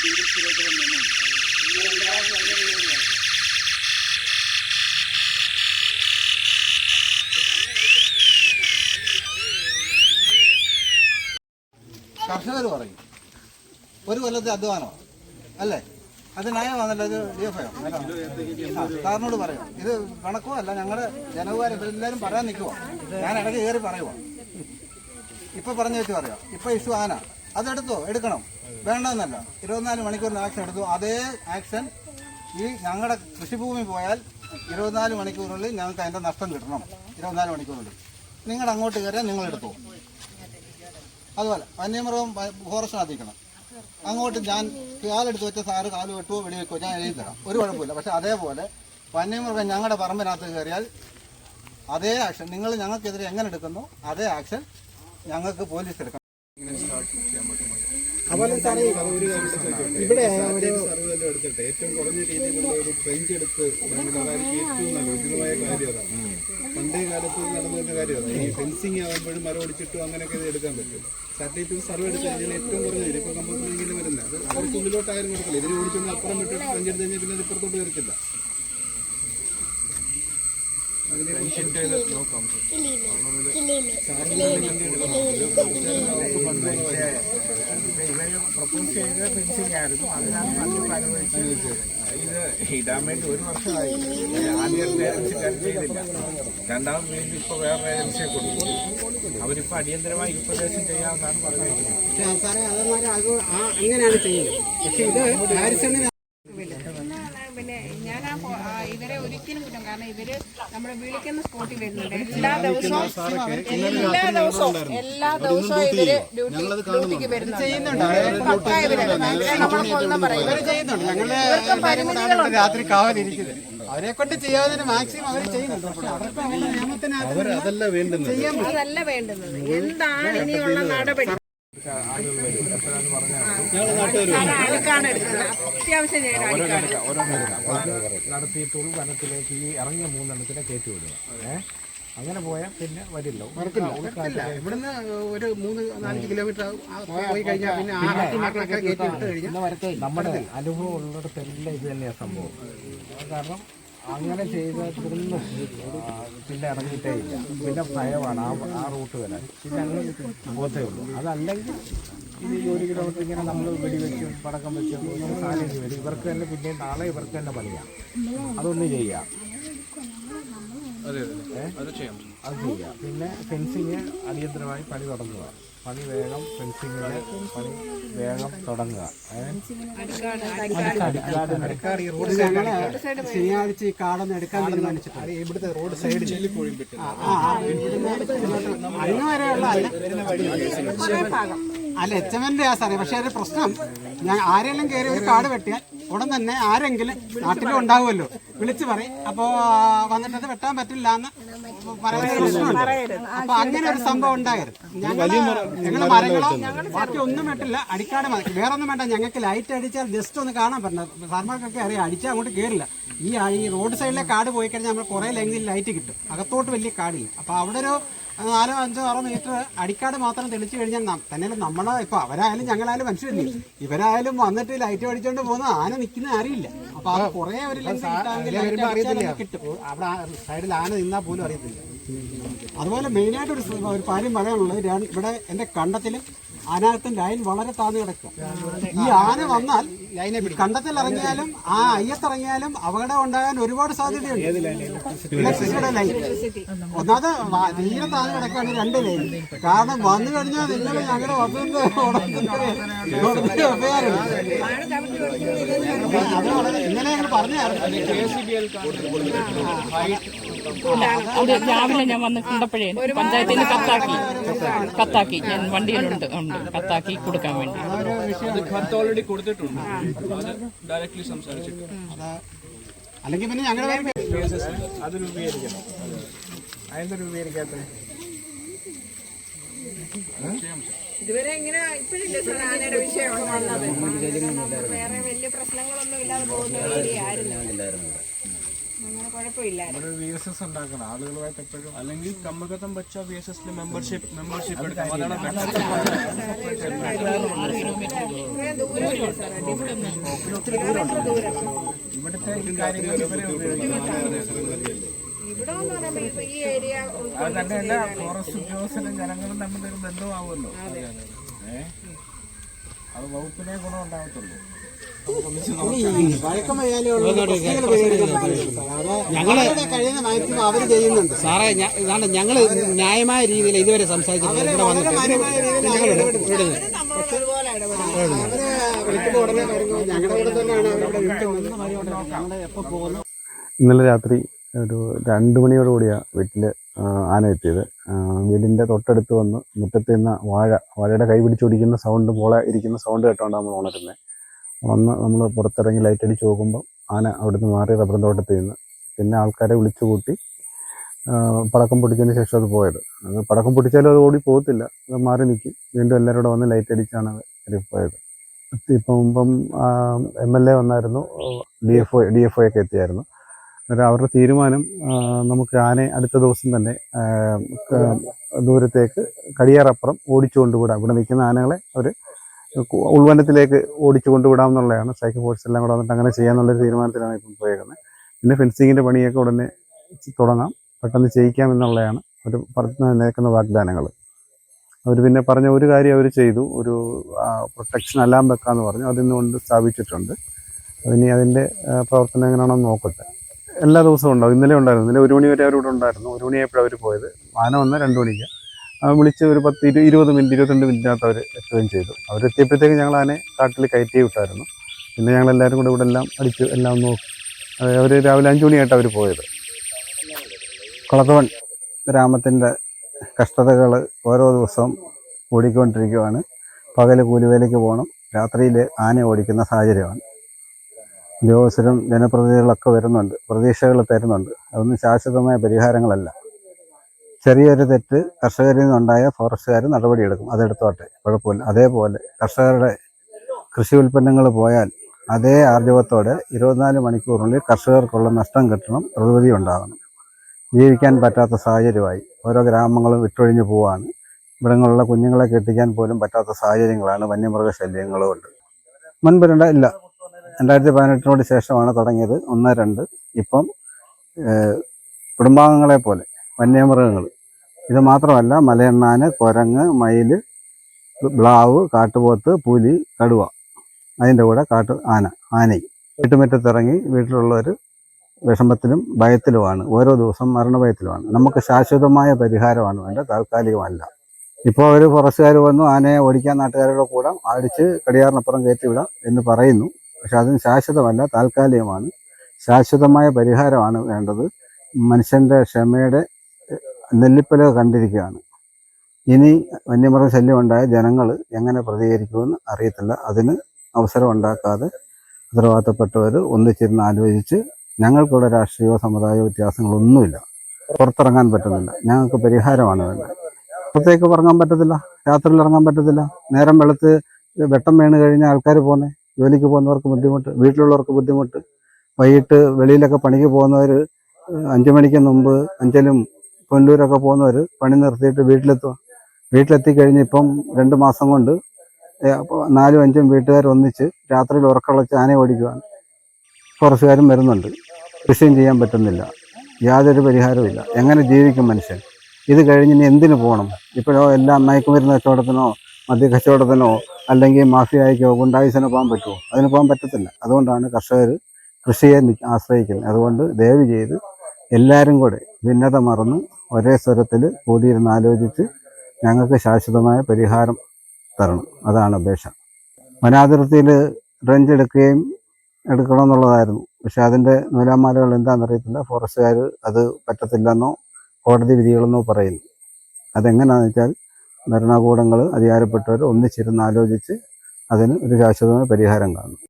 ടൂറിസ്റ്റിലോട്ട് വന്നു. കർഷകർ പറയും ഒരു കൊല്ലത്തെ അധ്വാനം അല്ലേ, അത് ന്യായമാണല്ലോ. ഇത് DFO സാറിനോട് പറയാം. ഇത് കണക്കോ അല്ല, ഞങ്ങളുടെ ജനവുകാർ ഇവരെല്ലാവരും പറയാൻ നിൽക്കുമോ? ഞാൻ ഇടയ്ക്ക് കയറി പറയുമോ? ഇപ്പം പറഞ്ഞു വെച്ച് പറയാം. ഇപ്പം ഇഷ്യൂ ആന അതെടുത്തോ, എടുക്കണം, വേണ്ടെന്നല്ല. 24 മണിക്കൂറിന് ആക്ഷൻ എടുത്തു. അതേ ആക്ഷൻ ഈ ഞങ്ങളുടെ കൃഷിഭൂമി പോയാൽ 24 മണിക്കൂറിനുള്ളിൽ ഞങ്ങൾക്ക് അതിൻ്റെ നഷ്ടം കിട്ടണം. 24 മണിക്കൂറിനുള്ളിൽ നിങ്ങളുടെ അങ്ങോട്ട് കയറിയാൽ നിങ്ങളെടുത്തോ. അതുപോലെ വന്യമൃഗം ഫോറസ്റ്റിനകത്തിക്കണം. അങ്ങോട്ട് ഞാൻ കാലെടുത്ത് വെച്ച സാറ് കാല് വെട്ടുവോ വെടിവെക്കോ ഞാൻ എഴുതി തരാം, ഒരു കുഴപ്പമില്ല. പക്ഷെ അതേപോലെ വന്യമൃഗം ഞങ്ങളുടെ പറമ്പിനകത്ത് കയറിയാൽ അതേ ആക്ഷൻ നിങ്ങൾ ഞങ്ങൾക്കെതിരെ എങ്ങനെ എടുക്കുന്നു അതേ ആക്ഷൻ ഞങ്ങൾക്ക് പോലീസ് എടുക്കണം. അതുപോലെ സാറേ ഇവിടെ എടുത്തിട്ട് ഏറ്റവും കുറഞ്ഞ രീതിയിലുള്ള ഒരു ട്രെൻഡ് എടുത്ത് ഏറ്റവും നല്ല ഉചിതമായ കാര്യം അതാണ്. പണ്ടേ കാലത്ത് നടന്നിരുന്ന കാര്യം അതാണ്. ഈ ഫെൻസിങ് ആകുമ്പോഴും മരം ഒടിച്ചിട്ടും അങ്ങനെയൊക്കെ ഇത് എടുക്കാൻ പറ്റും. സാറ്റലൈറ്റ് സർവേ എടുത്ത് കഴിഞ്ഞാൽ ഏറ്റവും കുറഞ്ഞ രീതി ഇപ്പോൾ കമ്പൂട്ടറിൽ വരുന്നത് അത് അവർക്ക് ഉള്ളിലോട്ടായാലും കൊടുക്കില്ല. ഇതിന് ഓടിച്ചൊന്ന് അപ്പുറം വിട്ടിട്ട് ട്രെൻഡ് എടുത്ത് കഴിഞ്ഞാൽ പിന്നെ അത് ഇപ്പുറത്തോട്ട് കയറിക്കില്ല. പ്രപ്പോസ് ചെയ്ത ഫെൻസിംഗ് ആയിരുന്നു. അതിനാണ് നല്ല അനുവദിച്ചത്. ഇത് ഇടാൻ വേണ്ടി 1 വർഷമായി. ആദ്യം ഏജൻസിക്കാർ ചെയ്തില്ല. രണ്ടാമത് വീണ്ടും ഇപ്പോൾ വേറെ ഏജൻസിയെ കൊടുത്തു. അവരിപ്പോൾ അടിയന്തരമായി ഈ പ്രദേശം ചെയ്യാമെന്നാണ് പറഞ്ഞിരിക്കുന്നത്. സാറേ അങ്ങനെയാണ് ചെയ്യുന്നത്. പക്ഷേ ഇത് പിന്നെ ഞാൻ ഇവരെ ഒരിക്കലും കിട്ടും. കാരണം ഇവര് നമ്മളെ വിളിക്കുന്ന സ്പോട്ടിൽ വരുന്നുണ്ട്. എല്ലാ ദിവസവും ഇവര് ഡ്യൂട്ടിക്ക് വരുന്നുണ്ട്. രാത്രി കാവലിരിക്കുന്നത് അവരെ കൊണ്ട് ചെയ്യാവുന്നതിന് മാക്സിമം അവർ ചെയ്യുന്നുണ്ട്. അതല്ല വേണ്ടുന്നത്. എന്താണ് ഇനിയുള്ള നടപടി? നടത്തിയിട്ടുള്ളൂ. വനത്തിലേക്ക് ഈ ഇറങ്ങിയ 3 എണ്ണത്തിനെ കയറ്റി വിടുക. അങ്ങനെ പോയാൽ പിന്നെ വരില്ല. ഇവിടുന്ന് ഒരു 3-4 കിലോമീറ്റർ പോയി കഴിഞ്ഞാൽ പിന്നെ നമ്മുടെ അനുഭവം ഉള്ളിടത്തെല്ലാം ഇത് തന്നെയാണ് സംഭവം. കാരണം അങ്ങനെ ചെയ്തിരുന്നു പിന്നെ ഇറങ്ങിയിട്ടേ ഇല്ല. പിന്നെ ഭയമാണ് ആ റൂട്ട് വരാൻ. പിന്നെ അങ്ങനെ പോത്തേ ഉള്ളൂ. അതല്ലെങ്കിൽ ഇത് 1 കിലോമീറ്റർ ഇങ്ങനെ നമ്മൾ വെടിവെച്ചും പടക്കം വെച്ചും സാധനം വരും. ഇവർക്ക് തന്നെ പിന്നെയും നാളെ ഇവർക്ക് തന്നെ പണിയാം. അതൊന്ന് ചെയ്യാം. അത് ചെയ്യാം. പിന്നെ ഫെൻസിങ് അടിയന്തരമായി പണി തുടങ്ങുക. പണി വേഗം ഫെൻസിങ്ങിന് പണി വേഗം തുടങ്ങുക. ശനിയാഴ്ച ഈ കാടൊന്നും എടുക്കാൻ തീരുമാനിച്ചിട്ടുണ്ട്. ഇവിടുത്തെ റോഡ് സൈഡ് അങ്ങ് വരെയുള്ള അല്ല HMന്റെ ആ സാറേ. പക്ഷെ ഒരു പ്രശ്നം, ഞാൻ ആരെങ്കിലും കയറി ഒരു കാട് വെട്ടിയാൽ ഉടൻ തന്നെ ആരെങ്കിലും നാട്ടിലും ഉണ്ടാവുമല്ലോ, വിളിച്ചു പറയും. അപ്പോൾ വന്നിട്ട് അത് വെട്ടാൻ പറ്റില്ല എന്ന് പറയുന്ന പ്രശ്നമുണ്ട്. അപ്പൊ അങ്ങനെ ഒരു സംഭവം ഉണ്ടാകരുത്. ഞങ്ങൾ മരങ്ങളോ ബാക്കി ഒന്നും വെട്ടില്ല, അടിക്കാട് മതി. വേറെ ഒന്നും വേണ്ട. ഞങ്ങൾക്ക് ലൈറ്റ് അടിച്ചാൽ ജസ്റ്റ് ഒന്ന് കാണാൻ പറ്റില്ല. ഫാർമർക്കൊക്കെ അറിയാം, അടിച്ചാൽ അങ്ങോട്ട് കയറില്ല. ഈ റോഡ് സൈഡിലെ കാട് പോയി കഴിഞ്ഞാൽ നമ്മൾ കുറേ ലെങ്കിൽ ലൈറ്റ് കിട്ടും. അകത്തോട്ട് വലിയ കാടില്ല. അപ്പോൾ അവിടെ ഒരു 4, 5, 6 മീറ്റർ അടിക്കാട് മാത്രം തെളിച്ചു കഴിഞ്ഞാൽ തന്നെ നമ്മളെ ഇപ്പൊ അവരായാലും ഞങ്ങളായാലും മനുഷ്യരില്ലേ, ഇവരായാലും വന്നിട്ട് ലൈറ്റ് അടിച്ചോണ്ട് പോകുന്ന ആന നിൽക്കുന്ന അറിയില്ല. അപ്പൊ അത് കുറെ ഒരു കിട്ടും. അവിടെ സൈഡിൽ ആന നിന്നാൽ പോലും അറിയത്തില്ല. അതുപോലെ മെയിനായിട്ട് ഒരു കാര്യം പറയാനുള്ളത്, ഇവിടെ എന്റെ കണ്ടത്തിലും അതിനകത്തും ലൈൻ വളരെ താഴ്ന്നു കിടക്കുക. ഈ ആന വന്നാൽ കണ്ടത്തിൽ ഇറങ്ങിയാലും ആ അയ്യത്തിറങ്ങിയാലും അപകടം ഉണ്ടാകാൻ ഒരുപാട് സാധ്യതയുണ്ട്. ഇലക്ട്രിസിറ്റിയുടെ ലൈൻ ഒന്നാമത് തീരെ താഴ്ന്നു കിടക്കുകയാണ് 2 ലൈൻ. കാരണം വന്നു കഴിഞ്ഞാൽ നിങ്ങൾ ഞങ്ങളുടെ ഇന്നലെ ഞങ്ങൾ രാവിലെ ഞാൻ വന്ന് കണ്ടപ്പോഴേ പഞ്ചായത്തിൽ നിന്ന് കത്താക്കി ഞാൻ വണ്ടിയിലുണ്ട് കത്താക്കി കൊടുക്കാൻ വേണ്ടി ഓൾറെഡി കൊടുത്തിട്ടുണ്ട്. ഡയറക്ട്ലി സംസാരിച്ചിട്ട് അല്ലെങ്കിൽ പിന്നെ ഞങ്ങളുടെ അത് രൂപീകരിക്കണം. അതിന്റെ രൂപീകരിക്കാത്ത ഇതുവരെ ഇങ്ങനെ ഇപ്പോഴില്ല സാർ ആനയുടെ വിഷയം വന്നത്. വേറെ വലിയ പ്രശ്നങ്ങളൊന്നും ഇല്ലാതെ പോകുന്ന ഏരിയയായിരുന്നു. അങ്ങനെ കുഴപ്പമില്ലായിരുന്നു. VSS ഉണ്ടാക്കണം ആളുകളുമായിട്ട് എപ്പോഴും. അല്ലെങ്കിൽ കമ്മകത്തം ബച്ച VSS മെമ്പർഷിപ്പ് എടുക്കാം. അതാണ് ഇവിടുത്തെ ഈ കാര്യങ്ങൾ ഇവരെ ഇവിടെ എന്ന് പറയുമ്പോൾ ഇപ്പൊ ഈ ഏരിയ അത് തന്നെയല്ല ഫോറസ്റ്റ് ഉദ്യോഗസ്ഥരും ജനങ്ങളും തമ്മിലൊരു ബന്ധമാവുമല്ലോ. അത് വകുപ്പിനെ ഗുണം ഉണ്ടാകത്തുള്ളൂ. ഞങ്ങളുടെ കഴിയുന്ന മാക്സിമം അവര് ചെയ്യുന്നുണ്ട് സാറേ. ഇതാണ് ഞങ്ങൾ ന്യായമായ രീതിയിൽ ഇതുവരെ സംസാരിച്ചിട്ടുണ്ട്. ഇവിടെ വന്നിട്ട് ഇന്നലെ രാത്രി ഒരു 2 മണിയോടുകൂടിയാണ് വീട്ടിൽ ആന എത്തിയത്. വീടിൻ്റെ തൊട്ടടുത്ത് വന്ന് മുറ്റത്ത് നിന്ന് വാഴയുടെ കൈ പിടിച്ചോടിക്കുന്ന സൗണ്ട്, പോള ഇരിക്കുന്ന സൗണ്ട് കേട്ടോണ്ട് നമ്മൾ ഉണരുന്നത്. വന്ന് നമ്മൾ പുറത്തിറങ്ങി ലൈറ്റ് അടിച്ച് നോക്കുമ്പോൾ ആന അവിടുന്ന് മാറി റബ്ബർ തോട്ടത്തിൽ നിന്ന്. പിന്നെ ആൾക്കാരെ വിളിച്ചു കൂട്ടി പടക്കം പൊട്ടിച്ചതിന് ശേഷം അത് പോയത്. അത് പടക്കം പൊട്ടിച്ചാലും അത് ഓടി പോകത്തില്ല, അത് മാറി നിൽക്കും. വീണ്ടും എല്ലാവരും കൂടെ വന്ന് ലൈറ്റ് അടിച്ചാണ് അത് പോയത്. ഇപ്പം MLA വന്നായിരുന്നു, DFO ഒക്കെ എത്തിയായിരുന്നു. അന്നേരം അവരുടെ തീരുമാനം നമുക്ക് ആനയെ അടുത്ത ദിവസം തന്നെ ദൂരത്തേക്ക് കടിയാറപ്പുറം ഓടിച്ചു കൊണ്ടുവിടാം. ഇവിടെ നിൽക്കുന്ന ആനകളെ അവർ ഉൾവനത്തിലേക്ക് ഓടിച്ചു കൊണ്ടുവിടാമെന്നുള്ളതാണ്. സൈക്കിൾ ഫോഴ്സ് എല്ലാം കൂടെ വന്നിട്ട് അങ്ങനെ ചെയ്യാമെന്നുള്ളൊരു തീരുമാനത്തിലാണ് ഇപ്പം പോയേക്കുന്നത്. പിന്നെ ഫെൻസിങ്ങിൻ്റെ പണിയൊക്കെ ഉടനെ തുടങ്ങാം, പെട്ടെന്ന് ചെയ്യിക്കാമെന്നുള്ളതാണ് അവർ പറഞ്ഞു നേക്കുന്ന വാഗ്ദാനങ്ങൾ. അവർ പിന്നെ പറഞ്ഞ ഒരു കാര്യം അവർ ചെയ്തു, ഒരു പ്രൊട്ടക്ഷൻ അലാം വെക്കാമെന്ന് പറഞ്ഞു. അതിന്നുകൊണ്ട് സ്ഥാപിച്ചിട്ടുണ്ട്. അതിനി അതിൻ്റെ പ്രവർത്തനം എങ്ങനെയാണെന്ന് നോക്കട്ടെ. എല്ലാ ദിവസവും ഉണ്ടാവും. ഇന്നലെ ഉണ്ടായിരുന്നു. ഇന്നലെ 1 മണി വരെ അവരിവിടെ ഉണ്ടായിരുന്നു. 1 മണിയായപ്പോഴാണ് അവർ പോയത്. ആന വന്ന് 2 മണിക്ക് വിളിച്ച് ഒരു 10-20 മിനിറ്റ് 22 മിനിറ്റിനകത്ത് അവർ എത്തുകയും ചെയ്തു. അവരെത്തിയപ്പോഴത്തേക്ക് ഞങ്ങൾ ആനെ കാട്ടിൽ കയറ്റി വിട്ടായിരുന്നു. പിന്നെ ഞങ്ങളെല്ലാവരും കൂടെ ഇവിടെ എല്ലാം അടിച്ച് എല്ലാം നോക്കി. അവർ രാവിലെ 5 മണിയായിട്ട് അവർ പോയത്. കുളത്തവൻ ഗ്രാമത്തിൻ്റെ കഷ്ടതകൾ ഓരോ ദിവസവും ഓടിക്കൊണ്ടിരിക്കുകയാണ്. പകൽ കൂലിവേലയ്ക്ക് പോകണം, രാത്രിയിൽ ആന ഓടിക്കുന്ന സാഹചര്യമാണ്. ഉദ്യോഗസ്ഥരും ജനപ്രതിനിധികളൊക്കെ വരുന്നുണ്ട്, പ്രതീക്ഷകൾ തരുന്നുണ്ട്. അതൊന്നും ശാശ്വതമായ പരിഹാരങ്ങളല്ല. ചെറിയൊരു തെറ്റ് കർഷകരിൽ നിന്നുണ്ടായ ഫോറസ്റ്റുകാർ നടപടിയെടുക്കും, അതെടുത്തോട്ടെ, കുഴപ്പമില്ല. അതേപോലെ കർഷകരുടെ കൃഷി ഉൽപ്പന്നങ്ങൾ പോയാൽ അതേ ആർജവത്തോടെ 24 മണിക്കൂറിനുള്ളിൽ കർഷകർക്കുള്ള നഷ്ടം കിട്ടണം, പ്രതിവിധി ഉണ്ടാകണം. ജീവിക്കാൻ പറ്റാത്ത സാഹചര്യമായി ഓരോ ഗ്രാമങ്ങളും വിട്ടൊഴിഞ്ഞു പോവാണ്. ഇവിടങ്ങളിലുള്ള കുഞ്ഞുങ്ങളെ കെട്ടിക്കാൻ പോലും പറ്റാത്ത സാഹചര്യങ്ങളാണ് വന്യമൃഗശല്യങ്ങളുമുണ്ട്. മുൻപ് ഇല്ല, 2018 ശേഷമാണ് തുടങ്ങിയത് 1-2. ഇപ്പം കുടുംബാംഗങ്ങളെ പോലെ വന്യമൃഗങ്ങൾ, ഇത് മാത്രമല്ല മലയണ്ണാന്, കുരങ്ങ്, മയിൽ, ബ്ലാവ്, കാട്ടുപോത്ത്, പുലി, കടുവ, അതിൻ്റെ കൂടെ ആനയും വീട്ടുമുറ്റത്തിറങ്ങി വീട്ടിലുള്ളവർ വിഷമത്തിലും ഭയത്തിലുമാണ്. ഓരോ ദിവസം മരണഭയത്തിലുമാണ്. നമുക്ക് ശാശ്വതമായ പരിഹാരമാണ് വേണ്ടത്, താൽക്കാലികമല്ല. ഇപ്പോൾ അവർ ഫോറസ്റ്റുകാർ വന്നു ആനയെ ഓടിക്കാൻ നാട്ടുകാരുടെ കൂടെ അടിച്ച് കടിയാറിനപ്പുറം കയറ്റിവിടാം എന്ന് പറയുന്നു. പക്ഷെ അതിന് ശാശ്വതമല്ല, താൽക്കാലികമാണ്. ശാശ്വതമായ പരിഹാരമാണ് വേണ്ടത്. മനുഷ്യൻ്റെ ക്ഷമയുടെ നെല്ലിപ്പല കണ്ടിരിക്കുകയാണ്. ഇനി വന്യമൃഗശല്യം ഉണ്ടായ ജനങ്ങൾ എങ്ങനെ പ്രതികരിക്കുമെന്ന് അറിയത്തില്ല. അതിന് അവസരം ഉണ്ടാക്കാതെ ഉത്തരവാദിത്തപ്പെട്ടവർ ഒന്നിച്ചിരുന്ന് ആലോചിച്ച്, ഞങ്ങൾക്കിവിടെ രാഷ്ട്രീയ സമുദായ വ്യത്യാസങ്ങളൊന്നുമില്ല, പുറത്തിറങ്ങാൻ പറ്റുന്നില്ല, ഞങ്ങൾക്ക് പരിഹാരമാണ് വേണ്ടത്. പുറത്തേക്ക് ഇറങ്ങാൻ പറ്റത്തില്ല, രാത്രിയിൽ ഇറങ്ങാൻ പറ്റത്തില്ല. നേരം വെളുത്ത് വെട്ടം വീണ് കഴിഞ്ഞാൽ ആൾക്കാർ പോകുന്നത്, ജോലിക്ക് പോകുന്നവർക്ക് ബുദ്ധിമുട്ട്, വീട്ടിലുള്ളവർക്ക് ബുദ്ധിമുട്ട്. വൈകിട്ട് വെളിയിലൊക്കെ പണിക്ക് പോകുന്നവർ 5 മണിക്ക് മുമ്പ് അഞ്ചലും കൊല്ലൂരൊക്കെ പോകുന്നവർ പണി നിർത്തിയിട്ട് വീട്ടിലെത്തിക്കഴിഞ്ഞ് ഇപ്പം 2 മാസം കൊണ്ട് 4-5 വീട്ടുകാർ ഒന്നിച്ച് രാത്രിയിൽ ഉറക്കളച്ച് ആനയെ ഓടിക്കുകയാണ്. ഫോറസ്റ്റുകാരും വരുന്നുണ്ട്. കൃഷിയും ചെയ്യാൻ പറ്റുന്നില്ല, യാതൊരു പരിഹാരവും ഇല്ല. എങ്ങനെ ജീവിക്കും മനുഷ്യൻ? ഇത് കഴിഞ്ഞ് ഇനി എന്തിനു പോകണം? ഇപ്പോഴോ എല്ലാം മയക്കുമരുന്ന് കച്ചവടത്തിനോ മദ്യ കച്ചവടത്തിനോ അല്ലെങ്കിൽ മാഫിയായിക്കോ ഗുണ്ടായുസിനോ പോകാൻ പറ്റുമോ? അതിന് പോകാൻ പറ്റത്തില്ല. അതുകൊണ്ടാണ് കർഷകർ കൃഷിയെ ആശ്രയിക്കുന്നത്. അതുകൊണ്ട് ദയവ് ചെയ്ത് എല്ലാവരും കൂടെ ഭിന്നത മറന്ന് ഒരേ സ്വരത്തിൽ കൂടിയിരുന്ന് ആലോചിച്ച് ഞങ്ങൾക്ക് ശാശ്വതമായ പരിഹാരം തരണം. അതാണ് അപേക്ഷ. വനാതിർത്തിയിൽ റെഞ്ച് എടുക്കണമെന്നുള്ളതായിരുന്നു. പക്ഷെ അതിൻ്റെ നൂലാമാലകൾ എന്താണെന്നറിയത്തില്ല. ഫോറസ്റ്റുകാർ അത് പറ്റത്തില്ലെന്നോ കോടതി വിധികളെന്നോ പറയുന്നു. അതെങ്ങനെയാണെന്ന് വെച്ചാൽ ഭരണകൂടങ്ങൾ, അധികാരപ്പെട്ടവർ ഒന്നിച്ചിരുന്ന് ആലോചിച്ച് അതിന് ഒരു ശാശ്വതമായ പരിഹാരം കാണും.